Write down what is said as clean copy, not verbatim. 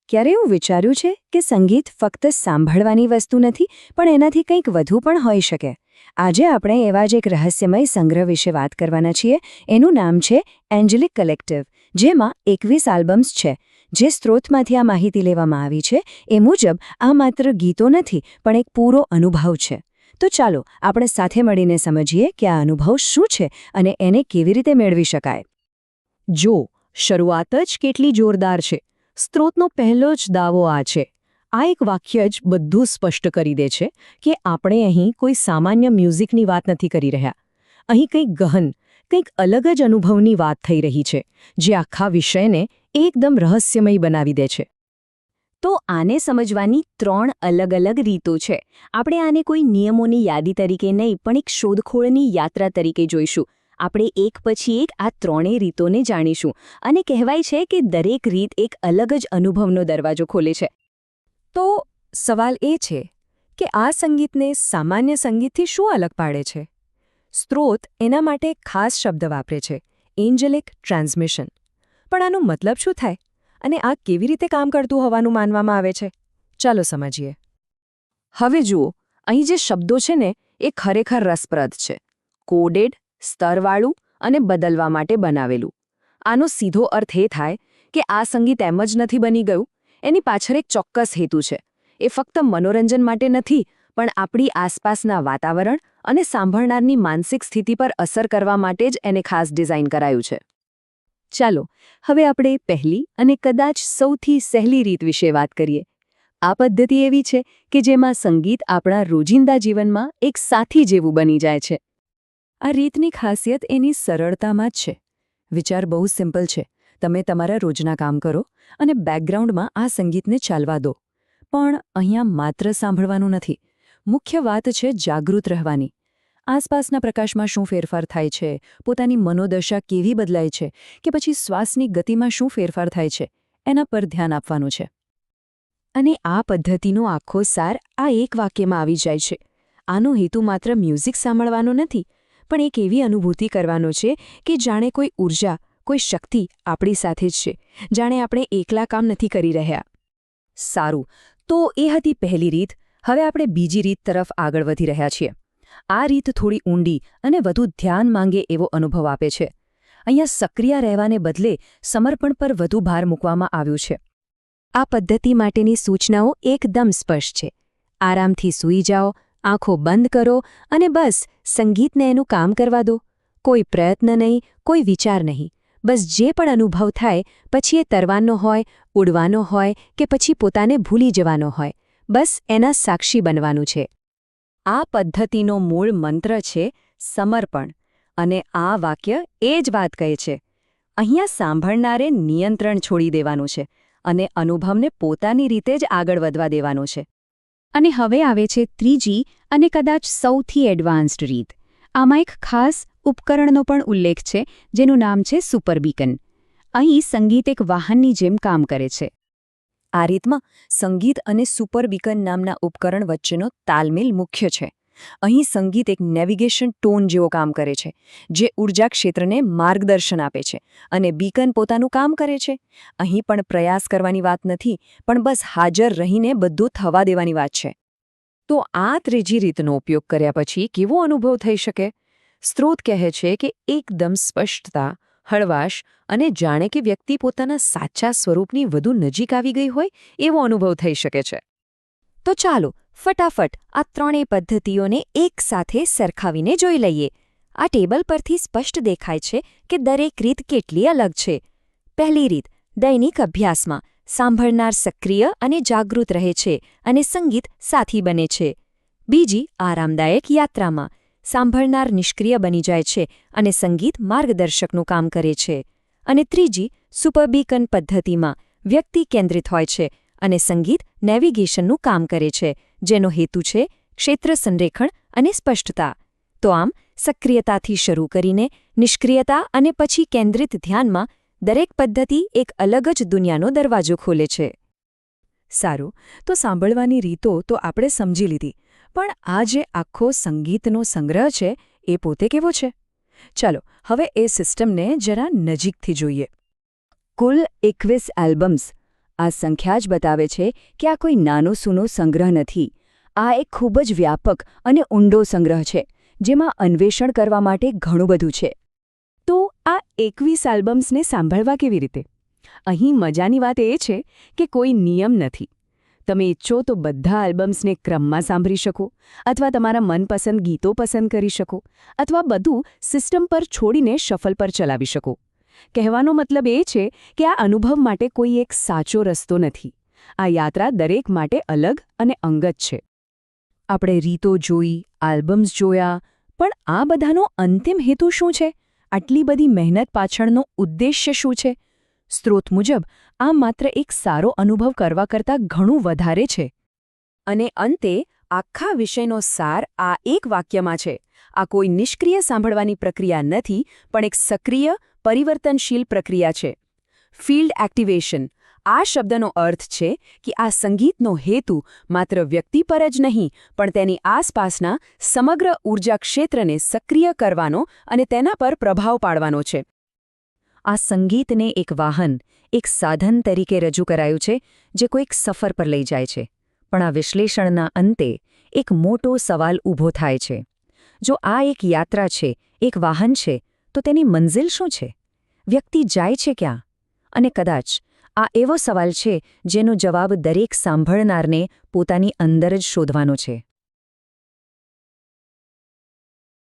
ક્યારે એવું વિચાર્યું છે કે સંગીત ફક્ત સાંભળવાની વસ્તુ નથી પણ એનાથી કંઈક વધુ પણ હોઈ શકે? આજે આપણે એવા જ એક રહસ્યમય સંગ્રહ વિશે વાત કરવાના છીએ. એનું નામ છે એન્જેલિક કલેક્ટિવ, જેમાં 21 આલ્બમ્સ છે. જે સ્ત્રોતમાંથી આ માહિતી લેવામાં આવી છે એ મુજબ આ માત્ર ગીતો નથી પણ એક પૂરો અનુભવ છે. તો ચાલો આપણે સાથે મળીને સમજીએ કે આ અનુભવ શું છે અને એને કેવી રીતે મેળવી શકાય. જો શરૂઆત જ કેટલી જોરદાર છે. સ્ત્રોતનો પહેલો જ દાવો આ છે. આ એક વાક્ય જ બધું સ્પષ્ટ કરી દે છે કે આપણે અહીં કોઈ સામાન્ય મ્યુઝિકની વાત નથી કરી રહ્યા. અહીં કંઈક ગહન, કંઈક અલગ જ અનુભવની વાત થઈ રહી છે, જે આખા વિષયને એકદમ રહસ્યમય બનાવી દે છે. તો આને સમજવાની 3 અલગ-અલગ રીતો છે. આપણે આને કોઈ નિયમોની યાદી તરીકે નહીં પણ એક શોધખોળની યાત્રા તરીકે જોઈશું. આપણે એક પછી એક આ 3 રીતોને જાણીશું અને કહેવાય છે કે દરેક રીત એક અલગ જ અનુભવનો દરવાજો ખોલે છે. તો સવાલ એ છે કે આ સંગીતને સામાન્ય સંગીતથી શું અલગ પાડે છે? સ્ત્રોત એના માટે એક ખાસ શબ્દ વાપરે છે, એન્જેલિક ટ્રાન્સમિશન. પણ આનો મતલબ શું થાય અને આ કેવી રીતે કામ કરતું હોવાનું માનવામાં આવે છે? ચાલો સમજીએ. હવે જુઓ, અહીં જે શબ્દો છે ને એ ખરેખર રસપ્રદ છે. કોડેડ, સ્તરવાળું અને બદલવા માટે બનાવેલું. આનો સીધો અર્થ એ થાય કે આ સંગીત એમ જ નથી બની ગયું, એની પાછળ એક ચોક્કસ હેતુ છે. એ ફક્ત મનોરંજન માટે નથી પણ આપણી આસપાસના વાતાવરણ અને સાંભળનારની માનસિક સ્થિતિ પર અસર કરવા માટે જ એને ખાસ ડિઝાઇન કરાયું છે. ચાલો હવે આપણે પહેલી અને કદાચ સૌથી સહેલી રીત વિશે વાત કરીએ. આ પદ્ધતિ એવી છે કે જેમાં સંગીત આપણા રોજિંદા જીવનમાં એક સાથી જેવું બની જાય છે. આ રીતની ખાસિયત એની સરળતામાં જ છે. વિચાર બહુ સિમ્પલ છે. તમે તમારા રોજના કામ કરો અને બેકગ્રાઉન્ડમાં આ સંગીતને ચાલવા દો. પણ અહીંયા માત્ર સાંભળવાનું નથી. મુખ્ય વાત છે જાગૃત રહેવાની. આસપાસના પ્રકાશમાં શું ફેરફાર થાય છે, પોતાની મનોદશા કેવી બદલાય છે કે પછી શ્વાસની ગતિમાં શું ફેરફાર થાય છે, એના પર ધ્યાન આપવાનું છે. અને આ પદ્ધતિનો આખો સાર આ એક વાક્યમાં આવી જાય છે. આનો હેતુ માત્ર મ્યુઝિક સાંભળવાનો નથી પણ એક એવી અનુભૂતિ કરવાનો છે કે જાણે કોઈ ઊર્જા, કોઈ શક્તિ આપણી સાથે જ છે, જાણે આપણે એકલા કામ નથી કરી રહ્યા. સારું, તો એ હતી પહેલી રીત. હવે આપણે બીજી રીત તરફ આગળ વધી રહ્યા છીએ. આ રીત થોડી ઊંડી અને વધુ ધ્યાન માંગે એવો અનુભવ આપે છે. અહીંયા સક્રિય રહેવાને બદલે સમર્પણ પર વધુ ભાર મૂકવામાં આવ્યું છે. આ પદ્ધતિ માટેની સૂચનાઓ એકદમ સ્પષ્ટ છે. આરામથી સૂઈ જાઓ, આંખો બંધ કરો અને બસ સંગીતને એનું કામ કરવા દો. કોઈ પ્રયત્ન નહીં, કોઈ વિચાર નહીં. બસ જે પણ અનુભવ થાય, પછી એ તરવાનો હોય, ઉડવાનો હોય કે પછી પોતાને ભૂલી જવાનો હોય, બસ એના સાક્ષી બનવાનું છે. આ પદ્ધતિનો મૂળ મંત્ર છે સમર્પણ. અને આ વાક્ય એ જ વાત કહે છે. અહીંયા સાંભળનારે નિયંત્રણ છોડી દેવાનું છે અને અનુભવને પોતાની રીતે જ આગળ વધવા દેવાનો છે. અને હવે આવે છે ત્રીજી અને કદાચ સૌથી એડવાન્સ્ડ રીત. આમાં એક ખાસ ઉપકરણનો પણ ઉલ્લેખ છે જેનું નામ છે સુપર બીકન. અહીં સંગીત એક વાહનની જેમ કામ કરે છે. આ રીતમાં સંગીત અને સુપર બીકન નામના ઉપકરણ વચ્ચેનો તાલમેલ મુખ્ય છે. અહીં સંગીત એક નેવિગેશન ટોન જેવો કામ કરે છે, જે ઊર્જા ક્ષેત્રને માર્ગદર્શન આપે છે અને બીકન પોતાનું કામ કરે છે. અહીં પણ પ્રયાસ કરવાની વાત નથી પણ બસ હાજર રહીને બધું થવા દેવાની વાત છે. તો આ ત્રીજી રીતનો ઉપયોગ કર્યા પછી કેવો અનુભવ થઈ શકે? સ્ત્રોત કહે છે કે એકદમ સ્પષ્ટતા, હળવાશ અને જાણે કે વ્યક્તિ પોતાના સાચા સ્વરૂપની વધુ નજીક આવી ગઈ હોય એવો અનુભવ થઈ શકે છે. તો ચાલો ફટાફટ આ 3 પદ્ધતિઓને એકસાથે સરખાવીને જોઈ લઈએ. આ ટેબલ પરથી સ્પષ્ટ દેખાય છે કે દરેક રીત કેટલી અલગ છે. પહેલી રીત, દૈનિક અભ્યાસમાં સાંભળનાર સક્રિય અને જાગૃત રહે છે અને સંગીત સાથી બને છે. બીજી, આરામદાયક યાત્રામાં સાંભળનાર નિષ્ક્રિય બની જાય છે અને સંગીત માર્ગદર્શકનું કામ કરે છે. અને ત્રીજી, સુપર બીકન પદ્ધતિમાં વ્યક્તિ કેન્દ્રિત હોય છે અને સંગીત નેવિગેશનનું કામ કરે છે, જેનો હેતુ છે ક્ષેત્ર સંરેખણ અને સ્પષ્ટતા. તો આમ સક્રિયતાથી શરૂ કરીને નિષ્ક્રિયતા અને પછી કેન્દ્રિત ધ્યાનમાં દરેક પદ્ધતિ એક અલગ જ દુનિયાનો દરવાજો ખોલે છે. સારું, તો સાંભળવાની રીતો તો આપણે સમજી લીધી, પણ આ જે આખો સંગીતનો સંગ્રહ છે એ પોતે કેવો છે? ચાલો હવે એ સિસ્ટમને જરા નજીકથી જોઈએ. કુલ 21 આલ્બમ્સ આ સંખ્યા જ બતાવે છે કે આ કોઈ નાનો સૂનો સંગ્રહ નથી. આ એક ખૂબ જ વ્યાપક અને ઊંડો સંગ્રહ છે, જેમાં અન્વેષણ કરવા માટે ઘણું બધું છે. તો આ 21 આલ્બમ્સને સાંભળવા કેવી રીતે? અહીં મજાની વાત એ છે કે કોઈ નિયમ નથી. તમે ઈચ્છો તો બધા આલ્બમ્સને ક્રમમાં સાંભળી શકો, અથવા તમારા મનપસંદ ગીતો પસંદ કરી શકો, અથવા બધું સિસ્ટમ પર છોડીને શફલ પર ચલાવી શકો. કહેવાનો મતલબ એ છે કે આ અનુભવ માટે કોઈ એક સાચો રસ્તો નથી. આ યાત્રા દરેક માટે અલગ અને અંગત છે. આપણે રીતો જોઈ, આલ્બમ્સ જોયા, પણ આ બધાનો અંતિમ હેતુ શું છે? આટલી બધી મહેનત પાછળનો ઉદ્દેશ્ય શું છે? સ્ત્રોત મુજબ આ માત્ર એક સારો અનુભવ કરવા કરતાં ઘણું વધારે છે. અને અંતે આખા વિષયનો સાર આ એક વાક્યમાં છે: આ કોઈ નિષ્ક્રિય સાંભળવાની પ્રક્રિયા નથી, પણ એક સક્રિય, પરિવર્તનશીલ પ્રક્રિયા છે. Field activation. આ શબ્દનો અર્થ છે કે આ સંગીતનો હેતુ માત્ર વ્યક્તિ પર જ નહીં, પણ તેની આસપાસના સમગ્ર ઊર્જા ક્ષેત્રને સક્રિય કરવાનો અને તેના પર પ્રભાવ પાડવાનો છે. આ સંગીતને એક વાહન, એક સાધન તરીકે રજૂ કરાયું છે, જે કોઈક સફર પર લઈ જાય છે. પણ આ વિશ્લેષણના અંતે એક મોટો સવાલ ઊભો થાય છે. જો આ એક યાત્રા છે, એક વાહન છે, તો તેની મંઝિલ શું છે? વ્યક્તિ જાય છે ક્યાં? અને કદાચ આ એવો સવાલ છે જેનો જવાબ દરેક સાંભળનારને પોતાની અંદર જ શોધવાનો છે.